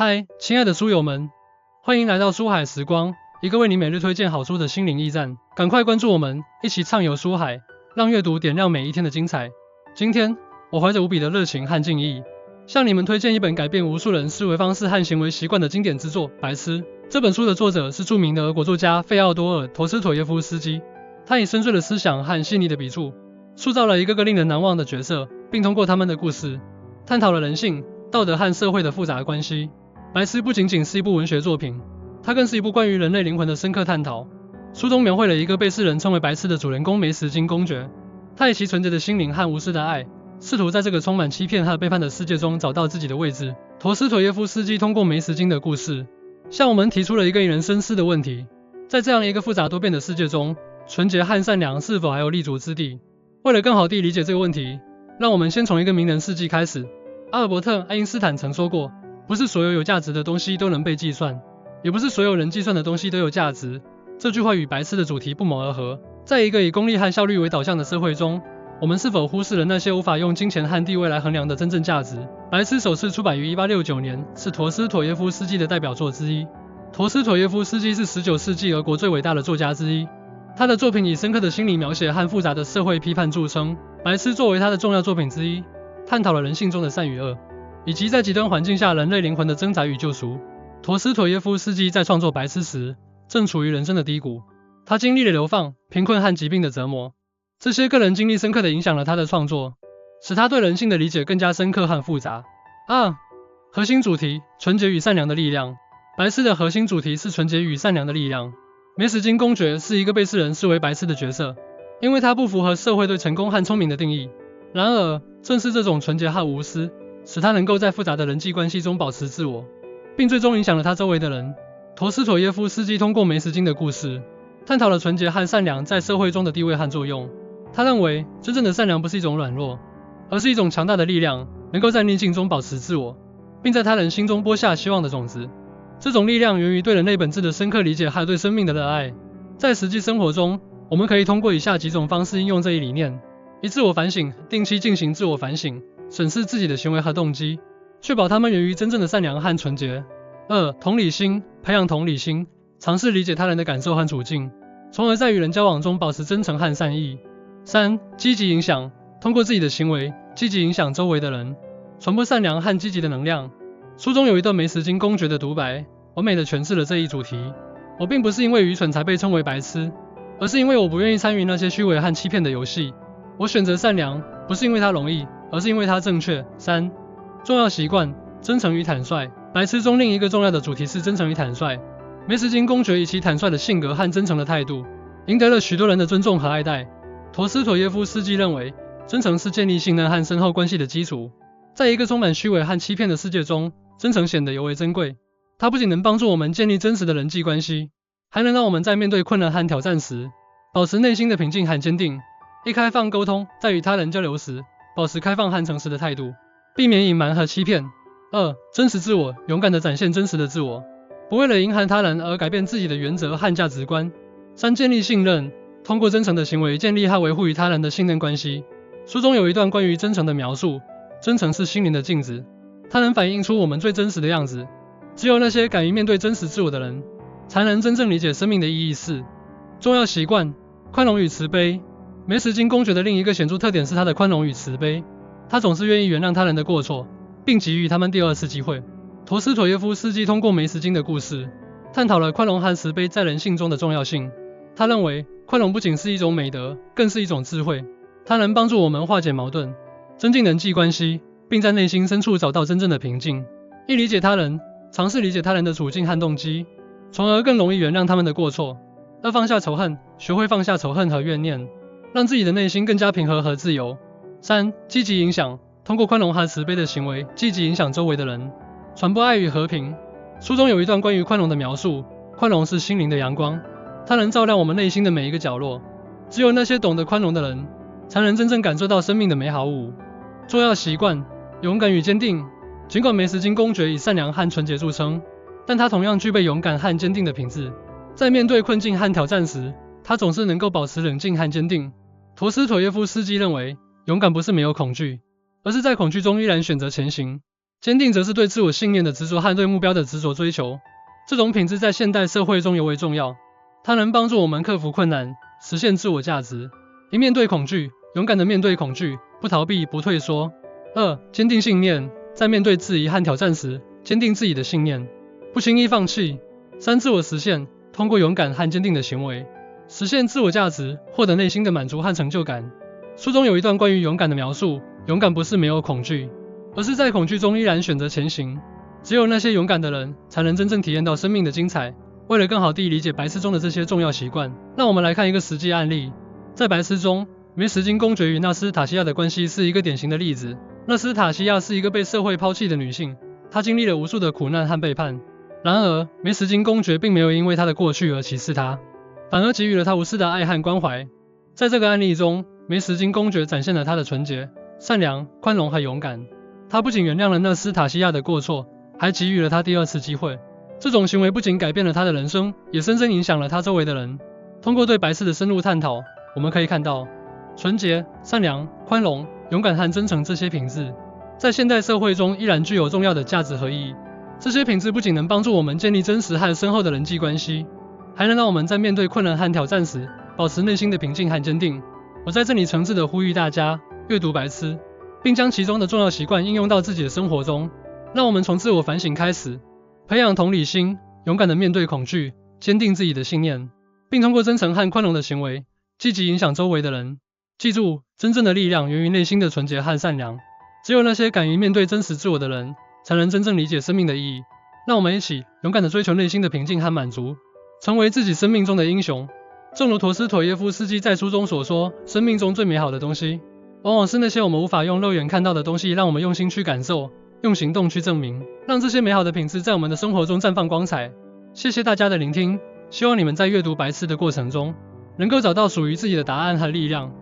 嗨，亲爱的书友们，欢迎来到书海时光，一个为你每日推荐好书的心灵驿站。赶快关注我们，一起畅游书海，让阅读点亮每一天的精彩。今天，我怀着无比的热情和敬意，向你们推荐一本改变无数人思维方式和行为习惯的经典之作《白痴》。这本书的作者是著名的俄国作家费奥多尔·陀思妥耶夫斯基，他以深邃的思想和细腻的笔触，塑造了一个个令人难忘的角色，并通过他们的故事，探讨了人性、道德和社会的复杂关系。白痴不仅仅是一部文学作品，它更是一部关于人类灵魂的深刻探讨。书中描绘了一个被世人称为白痴的主人公梅什金公爵，他以其纯洁的心灵和无私的爱，试图在这个充满欺骗和背叛的世界中找到自己的位置。陀思妥耶夫斯基通过梅什金的故事，向我们提出了一个引人深思的问题：在这样一个复杂多变的世界中，纯洁和善良是否还有立足之地？为了更好地理解这个问题，让我们先从一个名人事迹开始。阿尔伯特·爱因斯坦曾说过，不是所有有价值的东西都能被计算，也不是所有人计算的东西都有价值。这句话与白痴的主题不谋而合。在一个以功利和效率为导向的社会中，我们是否忽视了那些无法用金钱和地位来衡量的真正价值？白痴首次出版于1869年，是陀思妥耶夫斯基的代表作之一。陀思妥耶夫斯基是19世纪俄国最伟大的作家之一，他的作品以深刻的心理描写和复杂的社会批判著称。白痴作为他的重要作品之一，探讨了人性中的善与恶，以及在极端环境下人类灵魂的挣扎与救赎。陀思妥耶夫斯基在创作《白痴》时，正处于人生的低谷，他经历了流放、贫困和疾病的折磨，这些个人经历深刻地影响了他的创作，使他对人性的理解更加深刻和复杂。核心主题：纯洁与善良的力量。白痴的核心主题是纯洁与善良的力量。梅什金公爵是一个被世人视为白痴的角色，因为他不符合社会对成功和聪明的定义。然而，正是这种纯洁和无私，使他能够在复杂的人际关系中保持自我，并最终影响了他周围的人。陀思妥耶夫斯基通过梅什金的故事，探讨了纯洁和善良在社会中的地位和作用。他认为，真正的善良不是一种软弱，而是一种强大的力量，能够在逆境中保持自我，并在他人心中播下希望的种子。这种力量源于对人类本质的深刻理解和对生命的热爱。在实际生活中，我们可以通过以下几种方式应用这一理念：一、自我反省，定期进行自我反省，审视自己的行为和动机，确保它们源于真正的善良和纯洁。二、同理心，培养同理心，尝试理解他人的感受和处境，从而在与人交往中保持真诚和善意。三、积极影响，通过自己的行为，积极影响周围的人，传播善良和积极的能量。书中有一段梅什金公爵的独白，完美地诠释了这一主题：我并不是因为愚蠢才被称为白痴，而是因为我不愿意参与那些虚伪和欺骗的游戏。我选择善良，不是因为它容易，而是因为它正确。三、重要习惯，真诚与坦率。白痴中另一个重要的主题是真诚与坦率。梅什金公爵以其坦率的性格和真诚的态度，赢得了许多人的尊重和爱戴。陀思妥耶夫斯基认为，真诚是建立信任和深厚关系的基础。在一个充满虚伪和欺骗的世界中，真诚显得尤为珍贵。它不仅能帮助我们建立真实的人际关系，还能让我们在面对困难和挑战时，保持内心的平静和坚定。一、开放沟通，在与他人交流时，保持开放和诚实的态度，避免隐瞒和欺骗。二、真实自我，勇敢地展现真实的自我，不为了迎合他人而改变自己的原则和价值观。三、建立信任，通过真诚的行为建立和维护与他人的信任关系。书中有一段关于真诚的描述：真诚是心灵的镜子，它能反映出我们最真实的样子。只有那些敢于面对真实自我的人，才能真正理解生命的意义。四、重要习惯，宽容与慈悲。梅什金公爵的另一个显著特点是他的宽容与慈悲，他总是愿意原谅他人的过错，并给予他们第二次机会。陀思妥耶夫斯基通过梅什金的故事，探讨了宽容和慈悲在人性中的重要性。他认为，宽容不仅是一种美德，更是一种智慧，它能帮助我们化解矛盾，增进人际关系，并在内心深处找到真正的平静。一、理解他人，尝试理解他人的处境和动机，从而更容易原谅他们的过错。二、放下仇恨，学会放下仇恨和怨念，让自己的内心更加平和和自由。三、积极影响，通过宽容和慈悲的行为，积极影响周围的人，传播爱与和平。书中有一段关于宽容的描述：宽容是心灵的阳光，它能照亮我们内心的每一个角落。只有那些懂得宽容的人，才能真正感受到生命的美好。五、重要习惯，勇敢与坚定。尽管梅什金公爵以善良和纯洁著称，但他同样具备勇敢和坚定的品质。在面对困境和挑战时，他总是能够保持冷静和坚定。陀思妥耶夫斯基认为，勇敢不是没有恐惧，而是在恐惧中依然选择前行。坚定则是对自我信念的执着和对目标的执着追求。这种品质在现代社会中尤为重要，它能帮助我们克服困难，实现自我价值。一面对恐惧，勇敢地面对恐惧，不逃避，不退缩。2. 坚定信念，在面对质疑和挑战时，坚定自己的信念，不轻易放弃。3. 自我实现，通过勇敢和坚定的行为，实现自我价值，获得内心的满足和成就感。书中有一段关于勇敢的描述，勇敢不是没有恐惧，而是在恐惧中依然选择前行。只有那些勇敢的人，才能真正体验到生命的精彩。为了更好地理解白痴中的这些重要习惯，让我们来看一个实际案例。在白痴中，梅什金公爵与纳斯塔西亚的关系是一个典型的例子。纳斯塔西亚是一个被社会抛弃的女性，她经历了无数的苦难和背叛。然而，梅什金公爵并没有因为她的过去而歧视她，反而给予了她无私的爱和关怀。在这个案例中，梅什金公爵展现了他的纯洁、善良、宽容和勇敢。他不仅原谅了纳斯塔西亚的过错，还给予了他第二次机会。这种行为不仅改变了他的人生，也深深影响了他周围的人。通过对白痴的深入探讨，我们可以看到，纯洁、善良、宽容、勇敢和真诚这些品质，在现代社会中依然具有重要的价值和意义。这些品质不仅能帮助我们建立真实和深厚的人际关系，还能让我们在面对困难和挑战时，保持内心的平静和坚定。我在这里诚挚地呼吁大家阅读白痴，并将其中的重要习惯应用到自己的生活中。让我们从自我反省开始，培养同理心，勇敢地面对恐惧，坚定自己的信念，并通过真诚和宽容的行为，积极影响周围的人。记住，真正的力量源于内心的纯洁和善良。只有那些敢于面对真实自我的人，才能真正理解生命的意义。让我们一起勇敢地追求内心的平静和满足，成为自己生命中的英雄。正如陀思妥耶夫斯基在书中所说，生命中最美好的东西，往往是那些我们无法用肉眼看到的东西，让我们用心去感受，用行动去证明，让这些美好的品质在我们的生活中绽放光彩。谢谢大家的聆听，希望你们在阅读白痴的过程中，能够找到属于自己的答案和力量。